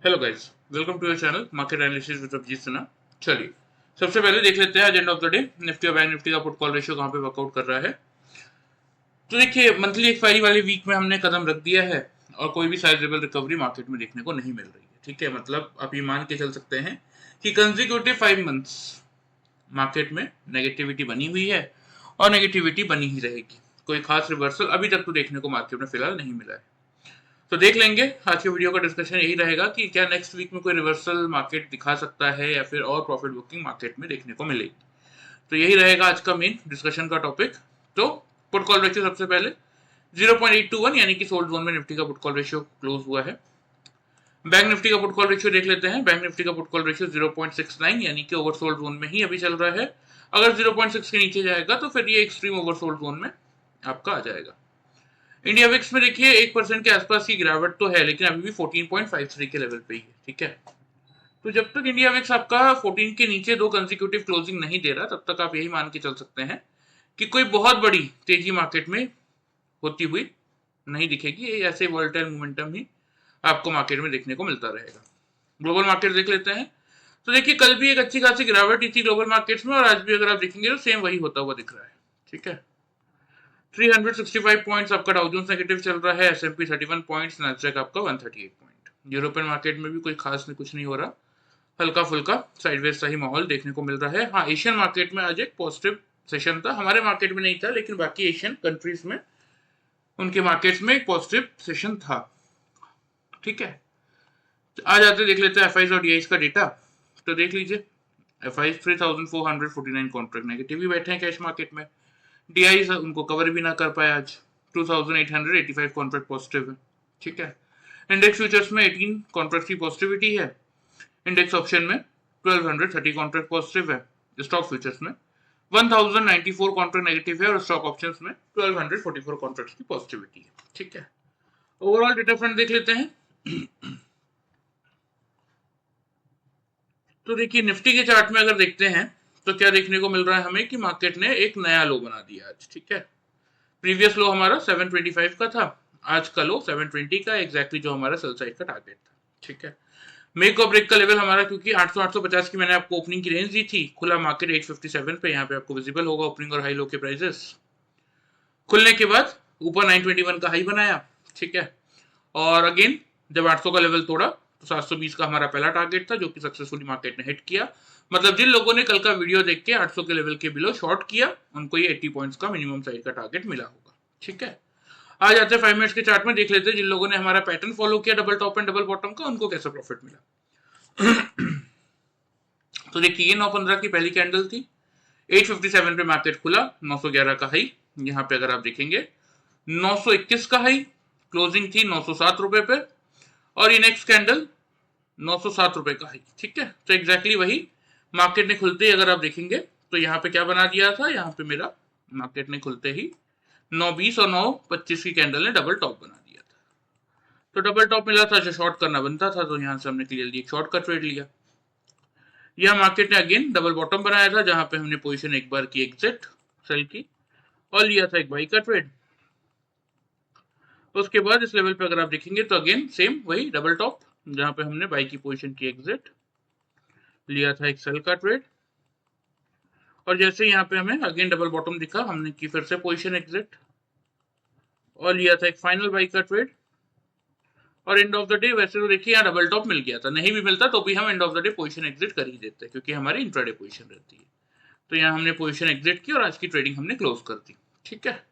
Hello guys, welcome to your channel market analysis with Abhijit Sinha. चलिए सबसे पहले देख लेते हैं agenda of the day. Nifty और बैंक निफ्टी का पुट कॉल रेशियो कहाँ पे वर्कआउट कर रहा है। तो देखिए मंथली एक्सपायरी वाले वीक में हमने कदम रख दिया है और कोई भी साइजेबल रिकवरी मार्केट में देखने को नहीं मिल रही है। ठीक है, मतलब आप ये मान के चल सकते हैं कि कंसेक्यूटिव 5 मंथ्स मार्केट में नेगेटिविटी बनी हुई है और नेगेटिविटी बनी ही रहेगी। कोई खास रिवर्सल अभी तक तो देखने को मार्केट में फिलहाल नहीं मिला है। तो देख लेंगे, आज के वीडियो का डिस्कशन यही रहेगा कि क्या नेक्स्ट वीक में कोई रिवर्सल मार्केट दिखा सकता है या फिर और प्रॉफिट बुकिंग मार्केट में देखने को मिलेगी। तो यही रहेगा आज का मेन डिस्कशन का टॉपिक। तो पुट कॉल रेशियो सबसे पहले 0.821 यानी कि सोल्ड जोन में निफ्टी का पुट कॉल रेशियो क्लोज हुआ है। बैंक निफ्टी का पुट कॉल रेशियो देख लेते हैं। बैंक निफ्टी का पुट कॉल रेशियो 0.69 यानी कि ओवरसोल्ड जोन में ही अभी चल रहा है। अगर 0.6 के नीचे जाएगा तो फिर ये एक्सट्रीम ओवरसोल्ड जोन में आपका आ जाएगा। इंडिया विक्स में देखिए 1% के आसपास की गिरावट तो है, लेकिन अभी भी 14.53 के लेवल पे ही है। ठीक है, तो जब तक इंडिया विक्स आपका 14 के नीचे दो कंसेक्यूटिव क्लोजिंग नहीं दे रहा, तब तक आप यही मान के चल सकते हैं कि कोई बहुत बड़ी तेजी मार्केट में होती हुई नहीं दिखेगी। ये ऐसे वोलेटाइल मोमेंटम ही आपको मार्केट में देखने को मिलता रहेगा। ग्लोबल मार्केट देख लेते हैं। तो देखिए कल भी एक अच्छी खासी गिरावट ही थी ग्लोबल मार्केट्स में और आज भी अगर आप देखेंगे तो सेम वही होता हुआ दिख रहा है। ठीक है, 365 पॉइंट्स आपका डाउ जोन्स नेगेटिव चल रहा है, एसएमपी 31 पॉइंट्स, नैस्डैक आपका 138 पॉइंट। यूरोपियन मार्केट में भी कोई खास कुछ नहीं हो रहा, हल्का फुल्का साइडवेज सा ही माहौल देखने को मिल रहा है। हाँ, एशियन मार्केट में आज एक पॉजिटिव सेशन था, हमारे मार्केट में नहीं था, लेकिन बाकी एशियन कंट्रीज में उनके मार्केट्स में एक पॉजिटिव सेशन था। ठीक है, तो आज आते देख लेते हैं एफआईज और डीआईज का डेटा। तो देख लीजिए, एफआईज 3449 कॉन्ट्रैक्ट नेगेटिव ही बैठे हैं कैश मार्केट में। डीआई उनको कवर भी ना कर पाए आज, 2885 कॉन्ट्रैक्ट पॉजिटिव है। ठीक है, इंडेक्स फ्यूचर्स में 18 कॉन्ट्रैक्ट की पॉजिटिविटी है। इंडेक्स ऑप्शन में 1230 कॉन्ट्रैक्ट पॉजिटिव है। स्टॉक फ्यूचर्स में 1094 कॉन्ट्रैक्ट नेगेटिव है और स्टॉक ऑप्शंस में 1244 कॉन्ट्रैक्ट की पॉजिटिविटी है। ठीक है, ओवरऑल डेटा फ्रंट देख लेते हैं। तो देखिए निफ्टी के चार्ट में अगर देखते हैं तो क्या देखने को मिल रहा है हमें कि मार्केट ने एक नया लो बना दिया आज। ठीक है, प्रीवियस लो हमारा 725 का था, आज का लो 720 का, एग्जैक्टली जो हमारा सेल साइड का टारगेट था। ठीक है, मेक और ब्रेक का लेवल हमारा, क्योंकि 800 850 की मैंने आपको ओपनिंग की रेंज दी थी, खुला मार्केट 857 पे, यहाँ पे आपको विजिबल होगा ओपनिंग और हाई लो के प्राइसेस। खुलने के बाद ऊपर 921 का हाई बनाया। ठीक है, और अगेन जब 800 का लेवल तोड़ा तो 720 का हमारा पहला टारगेट था, जो कि सक्सेसफुली मार्केट ने हिट किया। मतलब जिन लोगों ने कल का वीडियो देख के 800 के लेवल के बिलो शॉर्ट किया, उनको ये 80 पॉइंट्स का मिनिमम साइड का टारगेट मिला होगा। ठीक है, आ जाते हैं 5 मिनट्स के चार्ट में, देख लेते हैं जिन लोगों ने हमारा पैटर्न फॉलो किया double top and double bottom का, उनको कैसा प्रॉफिट मिला। तो देखिए ये 915 की पहली कैंडल थी, 857 पे मार्केट खुला, 911 का हाई, यहाँ पे अगर आप देखेंगे 921 का हाई, क्लोजिंग थी 907 रुपए पे, और ये नेक्स्ट कैंडल 907 रुपए का हाई। ठीक है, तो एग्जैक्टली वही मार्केट ने खुलते ही अगर आप देखेंगे तो यहाँ पे क्या बना दिया था, यहाँ पे मेरा मार्केट ने खुलते ही 920 और 925 की कैंडल ने डबल टॉप बना दिया था। तो डबल टॉप मिला था, जो शॉर्ट करना बनता था, तो यहाँ से हमने क्लियरली एक शॉर्ट का ट्रेड लिया। यह मार्केट ने अगेन डबल बॉटम बनाया था, जहां पे हमने पोजीशन एक बार की एग्जिट सेल की और लिया था एक बाई का ट्रेड। उसके बाद इस लेवल पे अगर आप देखेंगे तो अगेन सेम वही डबल टॉप, जहां पे हमने बाई की पोजीशन की एग्जिट, लिया था एक सेल का ट्रेड, और जैसे यहाँ पे हमें अगेन डबल बॉटम दिखा, हमने की फिर से पोजीशन एग्जिट और लिया था एक फाइनल बाई का ट्रेड। और एंड ऑफ द डे वैसे तो देखिए यहाँ डबल टॉप मिल गया था, नहीं भी मिलता तो भी हम end of the day position exit कर ही देते, क्योंकि हमारी इंट्राडे पोजीशन रहती है। तो यहाँ हमने पोजीशन एग्जिट की और आज की ट्रेडिंग हमने क्लोज कर दी। ठीक है,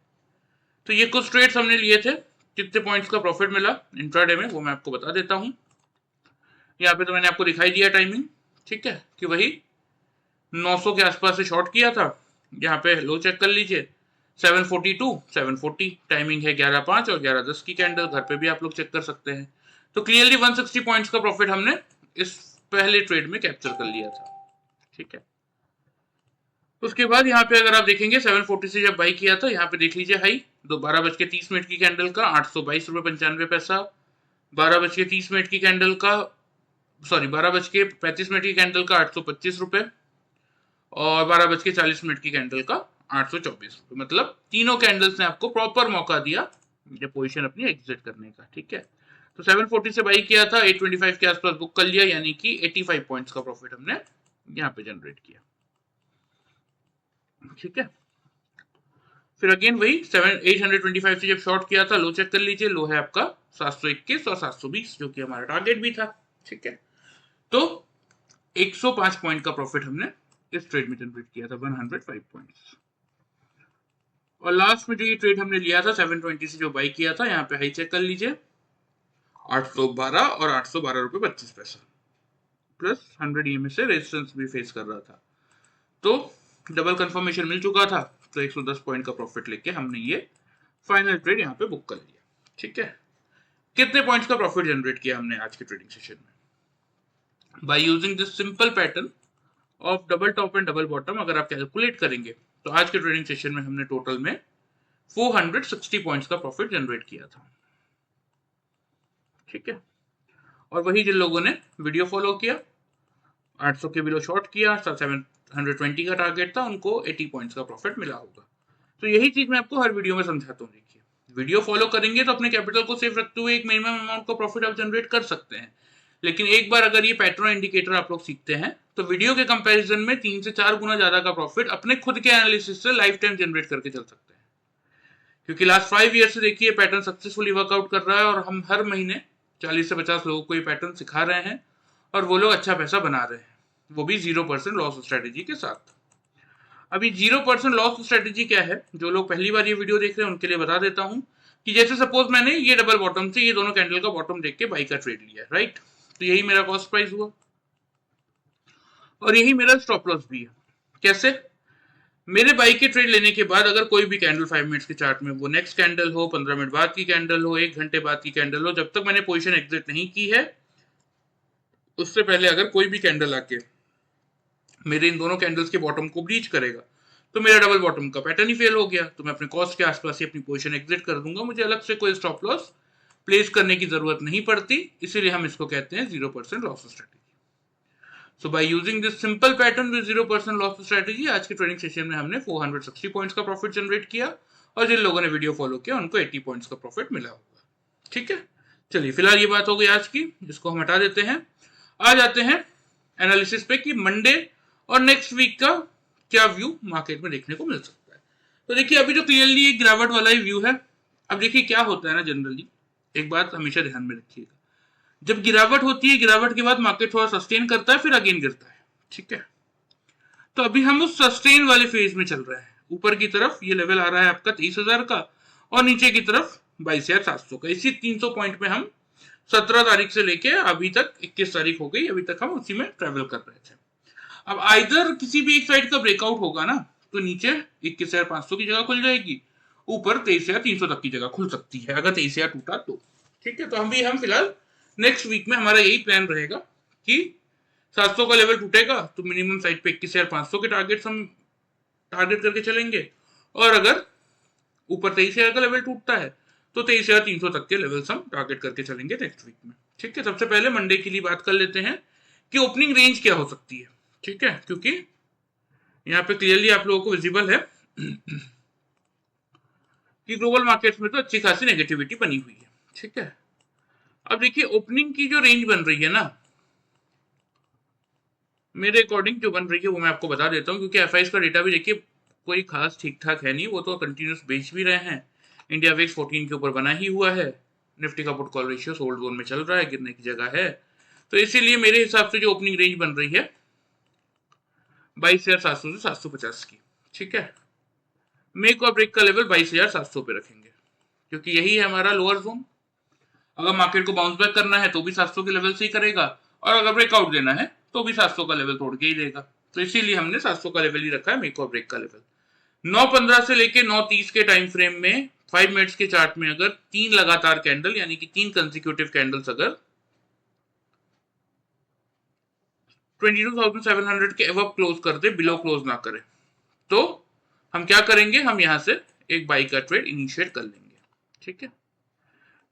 तो ये कुछ ट्रेड्स हमने लिए थे, कितने पॉइंट्स का प्रॉफिट मिला इंट्राडे में वो मैं आपको बता देता हूँ। यहाँ पे तो मैंने आपको दिखाई दिया टाइमिंग। ठीक है, कि वही 900 के आसपास से शॉर्ट किया था, यहाँ पे लो चेक कर लीजिए 742 740, टाइमिंग है 11:05 और 11:10 की कैंडल, घर पे भी आप लोग चेक कर सकते हैं। तो क्लियरली 160 पॉइंट्स का प्रॉफिट हमने इस पहले ट्रेड में कैप्चर कर लिया था। ठीक है, उसके बाद यहाँ पे अगर आप देखेंगे 740 से जब बाई किया था, यहाँ पे देख लीजिए हाई 12:30 की कैंडल का 822 रुपये 95 पैसा, 12:30 की कैंडल का, सॉरी 12:35 की कैंडल का 825 रुपये, और 12:40 की कैंडल का 824 रुपये। मतलब तीनों कैंडल्स ने आपको प्रॉपर मौका दिया ये पोजीशन अपनी एग्जिट करने का। ठीक है, तो 740 से बाई किया था, 825 के आसपास बुक कर लिया, यानी कि 85 पॉइंट्स का प्रॉफिट हमने यहाँ पे जनरेट किया। ठीक है, फिर अगेन वही 825 से जब शॉर्ट किया था, लो चेक कर लीजिए, लो है आपका 721 और 720 जो कि हमारा टारगेट भी था। ठीक है, तो 105 पॉइंट का प्रॉफिट हमने इस ट्रेड में जनरेट किया था, 105 पॉइंट्स। और लास्ट में जो ये ट्रेड हमने लिया था 720 से जो बाई किया था, यहाँ पे हाई चेक कर लीजिए, 812 और 812 रुपए 25 पैसा प्लस 100 EMA से रेजिस्टेंस भी फेस कर रहा था, तो डबल कंफर्मेशन मिल चुका था, तो 110 पॉइंट का प्रॉफिट लेके हमने ये फाइनल ट्रेड यहाँ पे बुक कर लिया। ठीक है, कितने पॉइंट्स का प्रॉफिट जनरेट किया हमने आज के ट्रेडिंग सेशन में? By using this simple pattern of double top and double bottom, अगर आप कैलकुलेट करेंगे तो आज के ट्रेडिंग सेशन में हमने टोटल में 460 पॉइंट्स का प्रॉफिट जनरेट किया था। ठीक है, और वही जिन लोगों ने वीडियो फॉलो किया, 800 के बिलो शॉर्ट किया, 720 का टारगेट था, उनको 80 पॉइंट्स का प्रॉफिट मिला होगा। तो यही चीज मैं आपको हर वीडियो में समझाता हूँ। देखिए, वीडियो फॉलो करेंगे तो अपने कैपिटल को सेफ रखते हुए एक मिनिमम अमाउंट का प्रॉफिट आप जनरेट कर सकते हैं, लेकिन एक बार अगर ये पैटर्न इंडिकेटर आप लोग सीखते हैं तो वीडियो के कंपैरिजन में 3 से 4 गुना ज्यादा का प्रॉफिट अपने खुद के एनालिसिस से लाइफ टाइम जनरेट करके चल सकते हैं। क्योंकि लास्ट 5 ईयर से देखिए पैटर्न सक्सेसफुली वर्कआउट कर रहा है, और हम हर महीने 40 से 50 लोगों को ये पैटर्न सिखा रहे हैं, और वो लोग अच्छा पैसा बना रहे हैं, वो भी 0% लॉस स्ट्रेटेजी के साथ। अभी 0% लॉस स्ट्रेटेजी क्या है, जो लोग पहली बार ये वीडियो देख रहे हैं उनके लिए बता देता हूं कि जैसे सपोज मैंने ये डबल बॉटम से ये दोनों कैंडल का बॉटम देख के बाई का ट्रेड लिया, राइट? तो यही मेरा कॉस्ट प्राइस हुआ और यही मेरा स्टॉप लॉस भी है। कैसे? मेरे बाई के ट्रेड लेने के बाद अगर कोई भी कैंडल 5 मिनट्स के चार्ट में, वो नेक्स्ट कैंडल हो, 15 मिनट बाद की कैंडल हो, 1 घंटे बाद की कैंडल हो, जब तक मैंने पोजीशन एग्जिट नहीं की है उससे पहले अगर कोई भी कैंडल आके मेरे इन दोनों कैंडल्स के बॉटम को ब्रीच करेगा तो मेरा डबल बॉटम का पैटर्न ही फेल हो गया, तो मैं अपने कॉस्ट के आसपास ही अपनी पोजीशन एग्जिट कर दूंगा, मुझे अलग से कोई स्टॉप लॉस प्लेस करने की जरूरत नहीं पड़ती, इसीलिए हम इसको कहते हैं 0% loss strategy. So by using this simple pattern with 0% loss strategy, आज के ट्रेडिंग सेशन में हमने 460 पॉइंट्स का प्रॉफिट जनरेट किया, और जिन लोगों ने वीडियो फॉलो किया उनको 80 पॉइंट्स का प्रॉफिट मिला होगा। ठीक है, चलिए फिलहाल ये बात हो गई आज की, इसको हम हटा देते हैं। आ जाते हैं एनालिसिस पे कि मंडे और नेक्स्ट वीक का क्या व्यू मार्केट में देखने को मिल सकता है। तो देखिए, अभी जो क्लियरली एक गिरावट वाला ही व्यू है। अब देखिए क्या होता है ना, जनरली एक बात हमेशा ध्यान में रखिएगा, जब गिरावट होती है, गिरावट के बाद मार्केट थोड़ा सस्टेन करता है, फिर अगेन गिरता है। ठीक है, तो अभी हम उस सस्टेन वाले फेज में चल रहे हैं। ऊपर की तरफ ये लेवल आ रहा है आपका 23,000 का, और नीचे की तरफ 22,700 का। इसी 300 पॉइंट में हम 17 तारीख से लेके अभी तक 21 तारीख हो गई, अभी तक हम उसी में ट्रेवल कर रहे थे। अब आइदर किसी भी एक साइड का ब्रेकआउट होगा ना, तो नीचे 21,500 की जगह खुल जाएगी, ऊपर 23,300 तक की जगह खुल सकती है अगर 23,000 टूटा तो। ठीक है, तो हम फिलहाल नेक्स्ट वीक में हमारा यही प्लान रहेगा कि 700 का लेवल टूटेगा तो मिनिमम साइड पे 21,500 के टारगेट हम टारगेट करके चलेंगे, और अगर ऊपर 23,000 का लेवल टूटता है तो 23,300 तक के लेवल्स हम टारगेट करके चलेंगे नेक्स्ट वीक में। ठीक है, सबसे पहले मंडे के लिए बात कर लेते हैं कि ओपनिंग रेंज क्या हो सकती है। ठीक है, क्योंकि यहाँ पे क्लियरली आप लोगों को विजिबल है कि ग्लोबल मार्केट्स में तो अच्छी खासी नेगेटिविटी बनी हुई है। ठीक है, अब देखिए ओपनिंग की जो रेंज बन रही है ना, मेरे अकॉर्डिंग जो बन रही है वो मैं आपको बता देता हूँ, क्योंकि एफआईएस का डेटा भी देखिए कोई खास ठीक ठाक है नहीं, वो तो कंटिन्यूस बेच भी रहे हैं। इंडिया वेक्स 14 के ऊपर बना ही हुआ है, निफ्टी का put call ratio hold zone में चल रहा है, गिरने की जगह है, तो इसीलिए मेरे हिसाब से जो ओपनिंग रेंज बन रही है 22,700 से 750 की। ठीक है, मेक और ब्रेक का लेवल 22,700 पे रखेंगे, क्योंकि यही है हमारा लोअर जोन। अगर मार्केट को बाउंस बैक करना है तो भी 700 के लेवल से ही करेगा, और अगर ब्रेकआउट देना है तो भी 700 का लेवल तोड़ के ही देगा, तो इसीलिए हमने 700 का लेवल ही रखा है मेक और ब्रेक का लेवल। 9:15 से लेके 9:30 के टाइम फ्रेम में 5 मिनट्स के चार्ट में अगर 3 लगातार कैंडल यानी कि 3 कंसेक्यूटिव कैंडल्स अगर 22,700 के एवब क्लोज कर दे, बिलो क्लोज ना करे, तो हम क्या करेंगे, हम यहां से एक बाई का ट्रेड इनिशिएट कर लेंगे। ठीक है,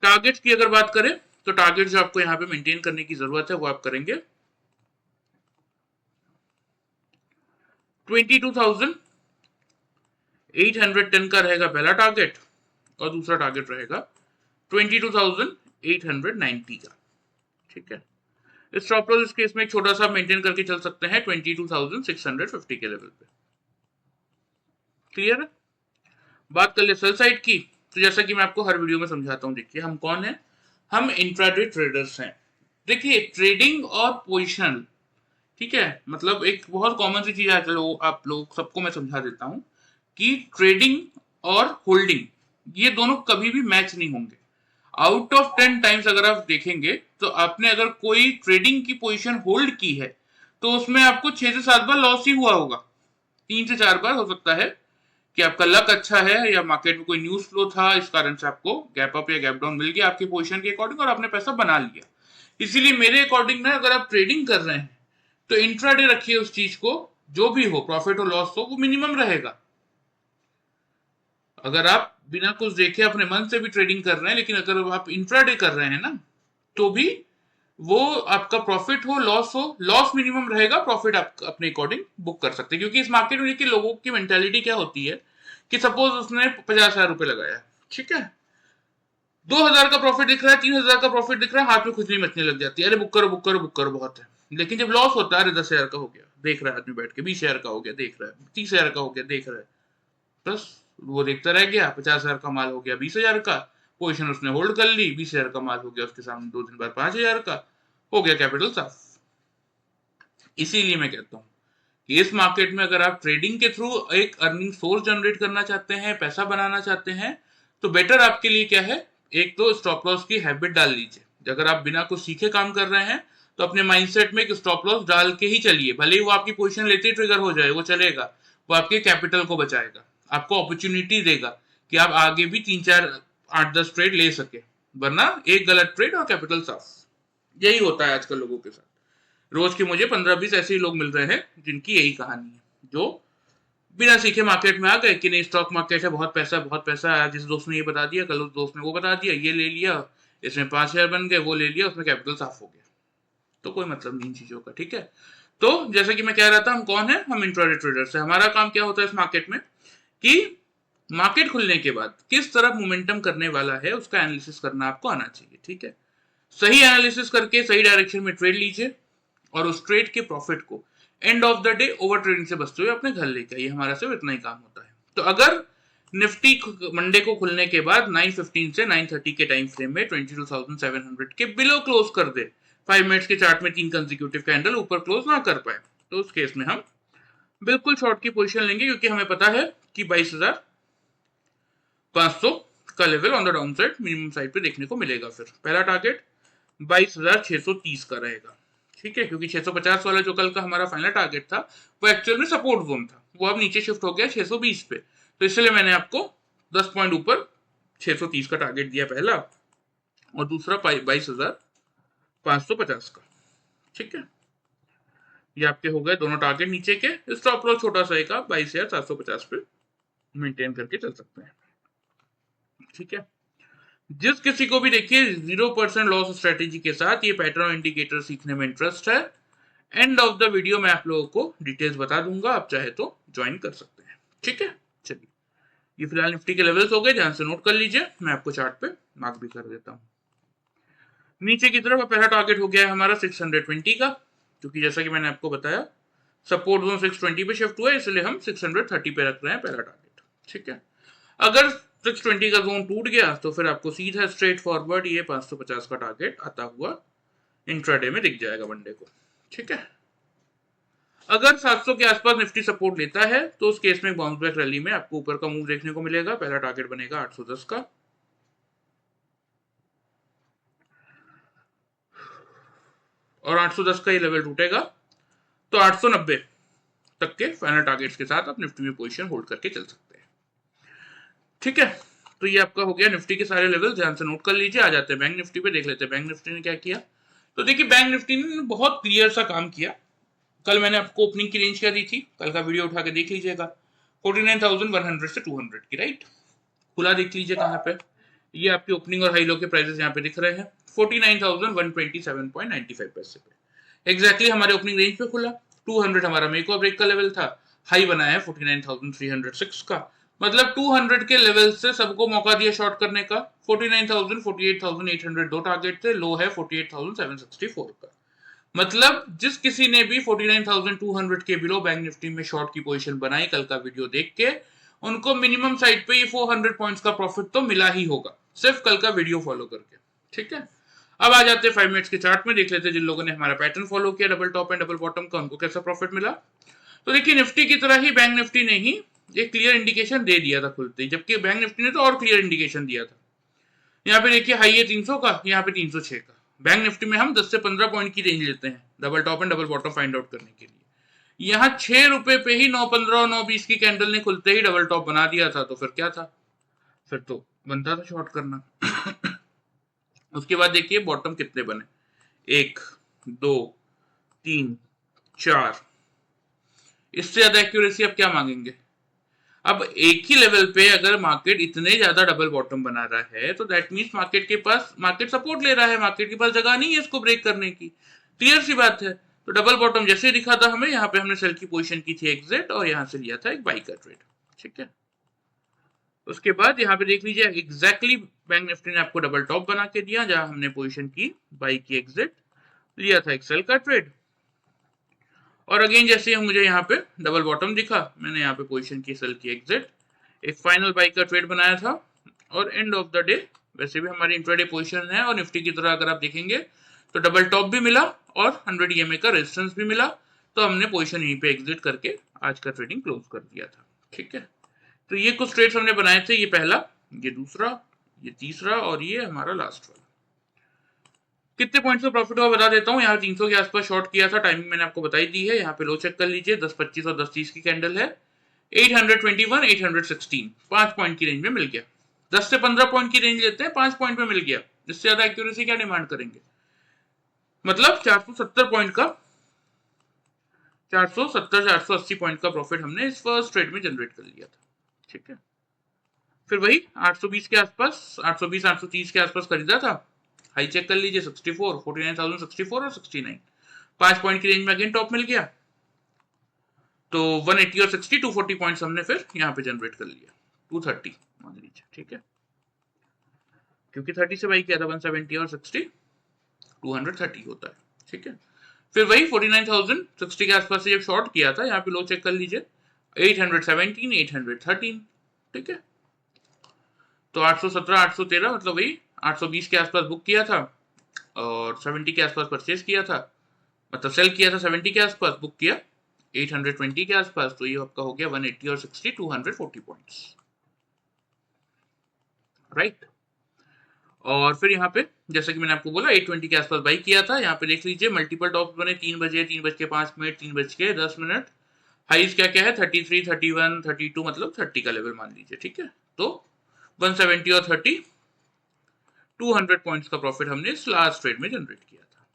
टारगेट की अगर बात करें तो टारगेट जो आपको यहां पे मेंटेन करने की जरूरत है वो आप करेंगे 22,810 का रहेगा पहला टारगेट, और दूसरा टारगेट रहेगा 22,820 890 का। ठीक है, स्टॉप लॉस इस केस में एक छोटा सा मेंटेन करके चल सकते हैं 22,650 के लेवल पे। क्लियर है? बात कर ले सेल साइड की, तो जैसा कि मैं आपको हर वीडियो में समझाता हूँ, देखिए हम कौन है, हम इंट्राडे ट्रेडर्स हैं। देखिए ट्रेडिंग और पोजीशन, ठीक है, मतलब एक बहुत कॉमन सी चीज है, चलो आप लोग सबको मैं समझा देता हूँ कि ट्रेडिंग और होल्डिंग ये दोनों कभी भी मैच नहीं होंगे। आउट ऑफ 10 टाइम्स अगर आप देखेंगे तो आपने अगर कोई ट्रेडिंग की पोजीशन होल्ड की है तो उसमें आपको 6 से 7 बार लॉस ही हुआ होगा, 3 से 4 बार हो सकता है कि आपका लक अच्छा है या मार्केट में कोई न्यूज फ्लो था, इस कारण से आपको गैप अप या गैप डाउन मिल गया आपकी पोजीशन के अकॉर्डिंग और आपने पैसा बना लिया। इसीलिए मेरे अकॉर्डिंग ना अगर आप ट्रेडिंग कर रहे हैं तो इंट्राडे रखिए उस चीज को, जो भी हो प्रॉफिट हो लॉस हो वो मिनिमम रहेगा। अगर आप बिना कुछ देखे अपने मन से भी ट्रेडिंग कर रहे हैं, लेकिन अगर आप इंट्राडे कर रहे हैं ना तो भी वो आपका प्रॉफिट हो लॉस मिनिमम रहेगा, प्रॉफिट आप अपने अकॉर्डिंग बुक कर सकते हैं। क्योंकि इस मार्केट में देखिए लोगों की मेंटेलिटी क्या होती है कि सपोज उसने 50,000 रुपए लगाया, ठीक है, 2,000 का प्रॉफिट दिख रहा है, 3,000 का प्रॉफिट दिख रहा है, हाथ में खुजली मचने लग जाती है, अरे बुक करो बुक करो बुक करो, बहुत है। लेकिन जब लॉस होता है, अरे 10,000 का हो गया देख रहा है आदमी बैठ के, 20,000 का हो गया देख रहा है, 30,000 का हो गया देख रहा है, बस वो देखता रह गया। 50,000 का माल हो गया 20,000 का, पोजीशन उसने होल्ड कर ली, 20,000 का माल हो गया उसके सामने 2 दिन बाद 5,000 का, हो गया कैपिटल साफ। इसीलिए मैं कहता हूँ कि इस मार्केट में अगर आप ट्रेडिंग के थ्रू एक अर्निंग सोर्स जनरेट करना चाहते हैं, पैसा बनाना चाहते हैं, तो बेटर आपके लिए क्या है, एक तो स्टॉप लॉस की हैबिट डाल लीजिए। अगर आप बिना कुछ सीखे काम कर रहे हैं तो अपने माइंडसेट में एक स्टॉप लॉस डाल के ही चलिए, भले ही वो आपकी पोजीशन लेते ही ट्रिगर हो जाए, वो चलेगा, वो आपके कैपिटल को बचाएगा, आपको अपॉर्चुनिटी देगा कि आप आगे भी 3-4-8-10 ट्रेड ले सके, वरना एक गलत ट्रेड और कैपिटल साफ। यही होता है आजकल लोगों के साथ। रोज के मुझे 15-20 ऐसे ही लोग मिल रहे हैं जिनकी यही कहानी है, जो बिना सीखे मार्केट में आ गए कि नहीं स्टॉक मार्केट है, बहुत पैसा है, जिस दोस्त ने ये बता दिया, कल उस दोस्त ने वो बता दिया, ये ले लिया, इसमें 5,000 बन गए, वो ले लिया, उसमें कैपिटल साफ हो गया। तो कोई मतलब नहीं इन चीजों का, ठीक है। तो जैसे कि मैं कह रहा था, हम कौन है, हम इंट्राडे ट्रेडर्स है। हमारा काम क्या होता है इस मार्केट में कि मार्केट खुलने के बाद किस तरफ मोमेंटम करने वाला है उसका एनालिसिस करना आपको आना चाहिए, ठीक है। सही एनालिसिस करके सही डायरेक्शन में ट्रेड लीजिए और उस ट्रेड के प्रॉफिट को end of the day over trading से बचते हुए अपने घर लेके आइए। हमारा सिर्फ इतना ही काम होता है। तो अगर निफ्टी मंडे को खुलने के बाद 9:15 से 9:30 के टाइम फ्रेम में 22,700 के बिलो क्लोज कर दे, 5 मिनट्स के चार्ट में 3 कंसेक्यूटिव कैंडल ऊपर क्लोज ना कर पाए, तो उस केस में हम बिल्कुल शॉर्ट की पोजीशन लेंगे, क्योंकि हमें पता है कि 22,500 का level on the down side minimum side पे देखने को मिलेगा। फिर पहला टारगेट 22,630 का रहेगा, ठीक है, क्योंकि 650 वाला जो कल का हमारा फाइनल टारगेट था वो एक्चुअल में सपोर्ट जोन था, वो अब नीचे शिफ्ट हो गया 620 पे, तो इसलिए मैंने आपको 10 पॉइंट ऊपर 630 का टारगेट दिया पहला, और दूसरा 22,550 का, ठीक है। ये आपके हो गए दोनों टारगेट नीचे के। स्टॉप लॉस छोटा सा एक आप 22,750 पे मेंटेन करके चल सकते हैं, ठीक है। जिस किसी को भी देखिए 0% लॉस स्ट्रेटेजी के साथ ये पैटर्न इंडिकेटर सीखने में इंटरेस्ट है, एंड ऑफ द वीडियो मैं आप लोगों को डिटेल्स बता दूंगा, आप चाहे तो ज्वाइन कर सकते हैं, ठीक है। चलिए, ये फिलहाल निफ्टी के लेवल्स हो गए, ध्यान से नोट कर लीजिए, मैं आपको चार्ट पे मार्क भी कर देता हूँ। नीचे की तरफ पहला टारगेट हो गया है हमारा 620 का, क्योंकि जैसा कि मैंने आपको बताया सपोर्ट जोन 620 पे शिफ्ट हुआ है, इसलिए हम 630 पे रख रहे हैं पहला टारगेट, ठीक है। अगर 620 का जोन टूट गया तो फिर आपको सीधा स्ट्रेट फॉरवर्ड ये 550 का टारगेट आता हुआ इंट्राडे में दिख जाएगा मंडे को, ठीक है। अगर 700 के आसपास निफ्टी सपोर्ट लेता है तो उस केस में बाउंस बैक रैली में आपको ऊपर का मूव देखने को मिलेगा। पहला टारगेट बनेगा 810 का, और 810 का ये लेवल टूटेगा तो 890 तक के फाइनल टारगेट्स के साथ आप निफ्टी में पोजीशन होल्ड करके चल सकते हैं, ठीक है। तो ये आपका हो गया निफ्टी के सारे लेवल, ध्यान से नोट कर लीजिए। आ जाते हैं बैंक निफ्टी पे, देख लेते हैं बैंक निफ्टी ने क्या किया। तो देखिए बैंक निफ्टी ने बहुत क्लियर सा काम किया। कल मैंने आपको ओपनिंग की रेंज क्या दी थी, कल का वीडियो उठा के देख लीजिएगा, 49,100 से 200 की, राइट। खुला देख लीजिए कहाँ पे, ये आपकी ओपनिंग और हाई लो के प्राइसेस यहाँ पे दिख रहे हैं, 49,127.95 पैसे पे एग्जैक्टली हमारे ओपनिंग रेंज पे खुला। 200 हमारा मेक और ब्रेक का लेवल था, हाई बनाया है 49,306 का, मतलब 200 के लेवल से सबको मौका दिया शॉर्ट करने का। 49,000 48,800 दो टारगेट थे, लो है 48,764 का। मतलब जिस किसी ने भी 49,200 के बिलो बैंक निफ्टी में शॉर्ट की पोजीशन बनाई कल का वीडियो देख के, उनको मिनिमम साइड पे ये 400 पॉइंट्स का प्रॉफिट तो मिला ही होगा, सिर्फ कल का वीडियो फॉलो करके। ठीक है, अब आ जाते हैं 5 मिनट्स के चार्ट में, देख लेते हैं जिन लोगों ने हमारा पैटर्न फॉलो किया double top and double bottom का, उनको कैसा प्रॉफिट मिला। तो देखिए निफ्टी की तरह ही बैंक निफ्टी ने ही एक क्लियर इंडिकेशन दे दिया था खुलते ही, जबकि बैंक निफ्टी ने तो और क्लियर इंडिकेशन दिया था। यहाँ पे देखिए हाई है 300 का, यहाँ पे 306 का। बैंक निफ्टी में हम 10 से 15 पॉइंट की रेंज लेते हैं double top and double bottom find out करने के लिए। यहाँ 6 रुपए पे ही 9.15 और 9.20 की कैंडल ने खुलते ही डबल टॉप बना दिया था, तो फिर क्या था, फिर तो बनता था शॉर्ट करना। उसके बाद देखिए बॉटम कितने बने, 1 2 3 4, इससे ज्यादा एक्यूरेसी अब क्या मांगेंगे। अब एक ही लेवल पे अगर मार्केट इतने ज्यादा डबल बॉटम बना रहा है तो दैट मींस मार्केट सपोर्ट ले रहा है, मार्केट के पास जगह नहीं है इसको ब्रेक करने की, क्लियर सी बात है। तो डबल बॉटम जैसे ही दिखा था हमें, यहाँ पे हमने सेल की पोजीशन की थी एग्जिट और यहाँ से लिया था एक बाई का ट्रेड। ठीक है, उसके बाद यहाँ पे देख लीजिए एग्जैक्टली बैंक निफ्टी ने आपको डबल टॉप बना के दिया, जहां हमने पोजीशन की बाई की एग्जिट, लिया था एक सेल का ट्रेड। और अगेन जैसे ही मुझे यहाँ पे डबल बॉटम दिखा, मैंने यहाँ पे पोजीशन की सेल की एग्जिट, एक फाइनल बाई का ट्रेड बनाया था। और एंड ऑफ द डे वैसे भी हमारी इंट्राडे पोजीशन है और निफ्टी की तरह अगर आप देखेंगे तो डबल टॉप भी मिला और 100 EMA का रेजिस्टेंस भी मिला, तो हमने पोजीशन यहीं पे एग्जिट करके आज का ट्रेडिंग क्लोज कर दिया था। ठीक है, तो ये कुछ ट्रेड्स हमने बनाए थे, ये पहला, ये दूसरा, ये तीसरा और ये हमारा लास्ट वाला। कितने पॉइंट्स का प्रॉफिट हुआ बता देता हूँ। यहाँ 300 के आसपास शॉर्ट किया था, टाइमिंग मैंने आपको बताई दी है। यहाँ पे लो चेक कर लीजिए, 10.25 और 10.30 की कैंडल है। 821 816 5 पॉइंट की रेंज में मिल गया। 10 से 15 पॉइंट की रेंज लेते हैं, 5 पॉइंट में मिल गया, इससे ज्यादा एक्यूरेसी क्या डिमांड करेंगे। मतलब 470 पॉइंट का 480 पॉइंट का प्रॉफिट हमने इस फर्स्ट ट्रेड में जनरेट कर लिया था। ठीक है, फिर वही 820 के आसपास, 820 830 के आसपास खरीदा था। हाई चेक कर लीजिए 64 49,064 और 69, 5 पॉइंट की रेंज में अगेन टॉप मिल गया। तो 180 और 60 240 पॉइंट्स हमने फिर यहाँ पे जनरेट कर लिया, 230 मान लीजिए। ठीक है, क्योंकि 30 से बाई किया था 170 और 60 230 होता है। ठीक है, फिर वही 49,060 के आसपास से जब शॉर्ट किया था, यहाँ पे लो चेक कर लीजिए 817 813। ठीक है, तो 817 813 मतलब वही 820 के आसपास बुक किया था और 70 के आसपास परचेज किया था, मतलब सेल किया था 70 के आसपास, बुक किया 820 के आसपास, तो ये आपका हो गया 180 और 60 240 पॉइंट्स, राइट। और फिर यहाँ पे जैसा कि मैंने आपको बोला 820 के आसपास बाई किया था। यहाँ पे देख लीजिए मल्टीपल टॉप बने, 3 बजे 3:05 3:10। हाईज क्या क्या है 33 31 32, मतलब 30 का लेवल मान लीजिए। ठीक है, तो 170 और 30 200 पॉइंट्स का प्रॉफिट हमने इस लास्ट ट्रेड में जनरेट किया था।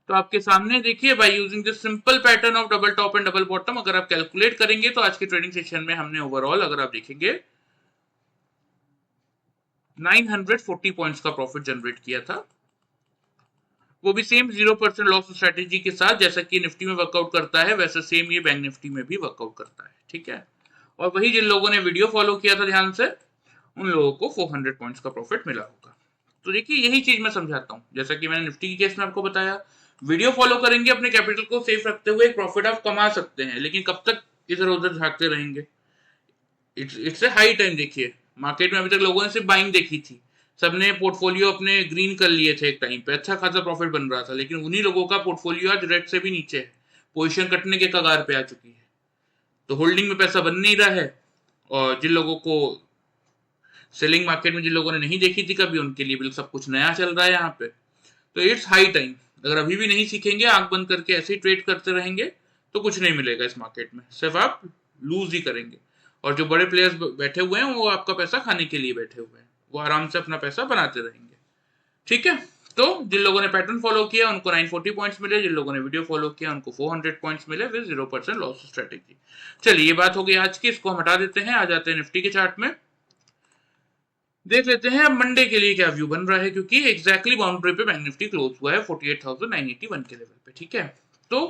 तो आपके सामने देखिए by using this simple pattern of double top and double bottom, अगर आप कैलकुलेट करेंगे तो आज के ट्रेडिंग सेशन में हमने ओवरऑल अगर आप देखेंगे 940 पॉइंट्स का प्रॉफिट जनरेट किया था, वो भी सेम 0% लॉस स्ट्रेटेजी के साथ, जैसा कि निफ्टी में वर्कआउट करता है वैसे सेम ये बैंक निफ्टी में भी वर्कआउट करता है। ठीक है, और वही जिन लोगों ने वीडियो फॉलो किया था ध्यान से, उन लोगों को 400 पॉइंट्स का प्रॉफिट मिला होगा। तो देखिए यही चीज मैं समझाता हूँ, जैसा कि मैंने निफ्टी के केस में आपको बताया, वीडियो फॉलो करेंगे, अपने कैपिटल को सेफ रखते हुए एक प्रॉफिट आप कमा सकते हैं, लेकिन कब तक इधर उधर झांकते रहेंगे। It's a high time. देखिए मार्केट में अभी तक लोगों ने सिर्फ बाइंग देखी थी, सबने पोर्टफोलियो अपने ग्रीन कर लिए थे, एक टाइम पे अच्छा खासा प्रॉफिट बन रहा था, लेकिन उन्हीं लोगों का पोर्टफोलियो आज रेड से भी नीचे है, पोजीशन कटने के कगार पे आ चुकी है। तो होल्डिंग में पैसा बन नहीं रहा है, और जिन लोगों को सेलिंग मार्केट में जिन लोगों ने नहीं देखी थी कभी, उनके लिए बिल्कुल सब कुछ नया चल रहा है यहाँ पे। तो इट्स हाई टाइम, अगर अभी भी नहीं सीखेंगे, आंख बंद करके ऐसे ही ट्रेड करते रहेंगे तो कुछ नहीं मिलेगा इस मार्केट में, सिर्फ आप लूज ही करेंगे। और जो बड़े प्लेयर्स बैठे हुए हैं वो आपका पैसा खाने के लिए बैठे हुए हैं, वो आराम से अपना पैसा बनाते रहेंगे। ठीक है, तो जिन लोगों ने पैटर्न फॉलो किया उनको 940 पॉइंट्स मिले, जिन लोगों ने वीडियो फॉलो किया उनको 400 पॉइंट्स मिले विद 0% लॉस स्ट्रेटेजी। चलिए ये बात हो गई आज की, इसको हम हटा देते हैं, आ जाते हैं निफ्टी के चार्ट में। देख लेते हैं अब मंडे के लिए क्या व्यू बन रहा है, क्योंकि एग्जैक्टली बाउंड्री पे बैंक निफ्टी क्लोज हुआ है 48,981 के लेवल पे। ठीक है, तो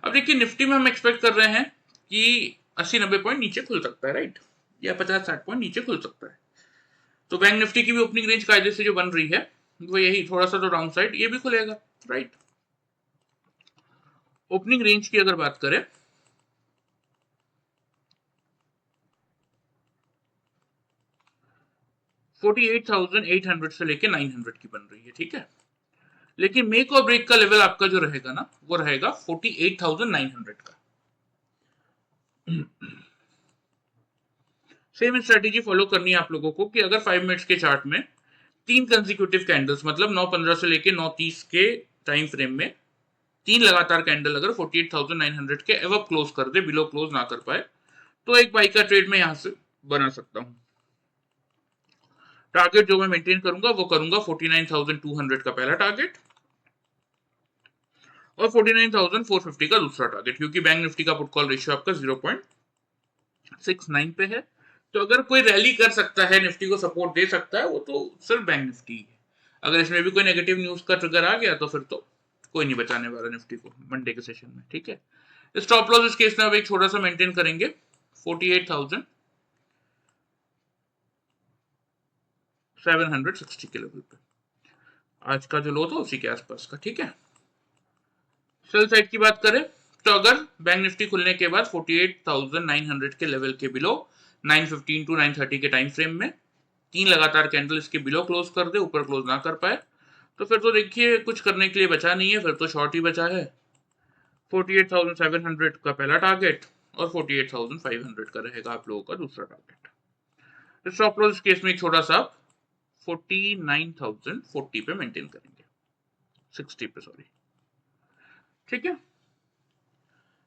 अब देखिए निफ्टी में हम एक्सपेक्ट कर रहे हैं कि 80-90 पॉइंट नीचे खुल सकता है, राइट। या 50-60 पॉइंट नीचे खुल सकता है। तो बैंक निफ्टी की भी ओपनिंग रेंज कायदे से जो बन रही है वो यही, थोड़ा सा तो डाउन साइड ये भी खुलेगा, राइट। ओपनिंग रेंज की अगर बात करें 48,800 से लेके 900 की बन रही है, ठीक है। लेकिन मेक और ब्रेक का लेवल आपका जो रहेगा ना वो रहेगा 48,900 का। सेम स्ट्रेटेजी फॉलो करनी है आप लोगों को कि अगर 5 मिनट्स के चार्ट में 3 कंसेक्यूटिव कैंडल्स मतलब 9:15 से लेके 9:30 के टाइम फ्रेम में 3 लगातार कैंडल अगर 48,900 के एवब क्लोज कर दे, बिलो क्लोज ना कर पाए, तो एक बाई का ट्रेड में यहां से बना सकता हूं। टारगेट जो मैं मेंटेन करूंगा वो करूंगा 49,200 का पहला टारगेट और 49,450 का दूसरा टारगेट, क्योंकि बैंक निफ्टी का पुट कॉल रेशियो आपका 0.69 पे है। तो अगर कोई रैली कर सकता है, निफ्टी को सपोर्ट दे सकता है, वो तो सिर्फ बैंक निफ्टी है। अगर इसमें भी कोई नेगेटिव न्यूज का ट्रिगर आ गया तो फिर तो कोई नहीं बचाने वाला निफ्टी को मंडे के सेशन में, ठीक है। स्टॉप लॉस इस केस में अब एक छोटा सा मेंटेन करेंगे 48,760 के लेवल पे, आज का जो लो था उसी के आसपास का, ठीक है। सेल साइड की बात करें तो अगर बैंक निफ्टी खुलने के बाद 48,900 के लेवल के बिलो 9:15 टू 9:30 के टाइम फ्रेम में 3 लगातार कैंडल इसके बिलो क्लोज कर दे, ऊपर क्लोज ना कर पाए, तो फिर तो देखिए कुछ करने के लिए बचा नहीं है, फिर तो शॉर्ट ही बचा है। 48,700 का पहला टारगेट और 48,500 का रहेगा आप लोगों का दूसरा टारगेट। स्टॉप लॉस इस केस में एक छोटा सा 49,040 पे मेंटेन करेंगे, 60 पे सॉरी, ठीक है।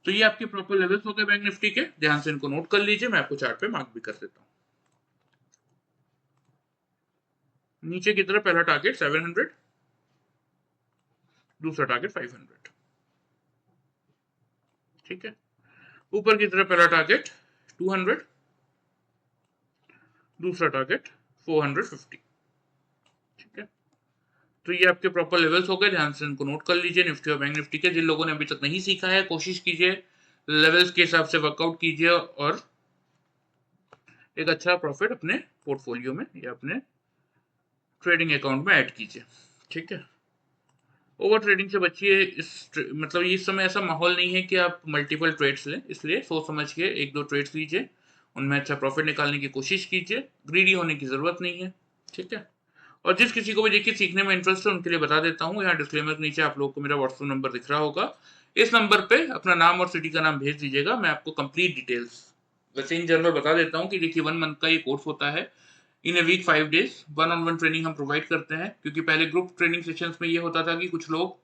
तो ये आपके प्रॉपर लेवल्स हो गए बैंक निफ्टी के, ध्यान से इनको नोट कर लीजिए, मैं आपको चार्ट पे मार्क भी कर देता हूं। नीचे की तरफ पहला टारगेट 700, दूसरा टारगेट 500, ठीक है। ऊपर की तरफ पहला टारगेट 200, दूसरा टारगेट 450, ठीक है। तो ये आपके प्रॉपर लेवल्स हो गए, ध्यान से इनको नोट कर लीजिए निफ्टी और बैंक निफ्टी के। जिन लोगों ने अभी तक नहीं सीखा है कोशिश कीजिए लेवल्स के हिसाब से वर्कआउट कीजिए और एक अच्छा प्रॉफिट अपने पोर्टफोलियो में या अपने ट्रेडिंग अकाउंट में ऐड कीजिए, ठीक है। ओवर ट्रेडिंग से बचिए, मतलब इस समय ऐसा माहौल नहीं है कि आप मल्टीपल ट्रेड्स लें, इसलिए सोच समझ के 1-2 ट्रेड्स लीजिए, उनमें अच्छा प्रॉफिट निकालने की कोशिश कीजिए, ग्रीडी होने की जरूरत नहीं है, ठीक है। और जिस किसी को भी देखिए सीखने में इंटरेस्ट है उनके लिए बता देता हूँ, यहाँ डिस्क्लेमर के नीचे आप लोगों को मेरा व्हाट्सएप नंबर दिख रहा होगा, इस नंबर पे अपना नाम और सिटी का नाम भेज दीजिएगा, मैं आपको कंप्लीट डिटेल्स वैसे इन जनरल बता देता हूँ कि देखिए 1 मंथ का ये कोर्स होता है, इन a week 5 days 1-on-1 training हम प्रोवाइड करते हैं, क्योंकि पहले ग्रुप ट्रेनिंग सेशंस में ये होता था कि कुछ लोग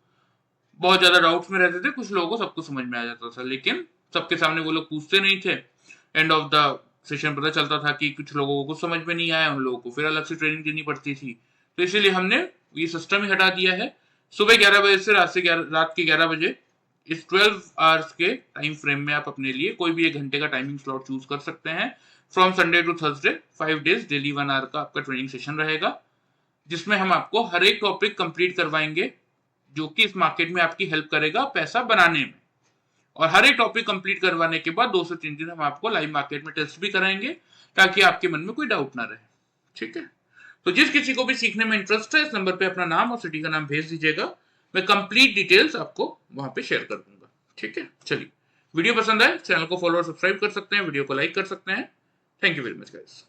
बहुत ज्यादा डाउट्स में रहते थे, कुछ लोगों को सब कुछ समझ में आ जाता था, लेकिन सबके सामने वो लोग पूछते नहीं थे। एंड ऑफ द सेशन पता चलता था कि कुछ लोगों को कुछ समझ में नहीं आया, उन लोगों को फिर अलग से ट्रेनिंग देनी पड़ती थी। तो इसीलिए हमने ये सिस्टम ही हटा दिया है। सुबह 11 बजे से रात के 11 बजे इस 12 आवर्स के टाइम फ्रेम में आप अपने लिए कोई भी 1 घंटे का टाइमिंग स्लॉट चूज कर सकते हैं। From Sunday to Thursday 5 days daily 1 hour का आपका ट्रेनिंग सेशन रहेगा, जिसमें हम आपको हर एक टॉपिक कंप्लीट करवाएंगे जो कि इस मार्केट में आपकी हेल्प करेगा पैसा बनाने में। और हर एक टॉपिक कंप्लीट करवाने के बाद 2 से 3 दिन हम आपको लाइव मार्केट में टेस्ट भी कराएंगे, ताकि आपके मन में कोई डाउट ना रहे, ठीक है। तो जिस किसी को भी सीखने में इंटरेस्ट है इस नंबर पे अपना नाम और सिटी का नाम भेज दीजिएगा, मैं कंप्लीट डिटेल्स आपको वहां पे शेयर कर दूंगा, ठीक है। चलिए, वीडियो पसंद आए चैनल को फॉलो और सब्सक्राइब कर सकते हैं, वीडियो को लाइक कर सकते हैं। Thank you very much guys.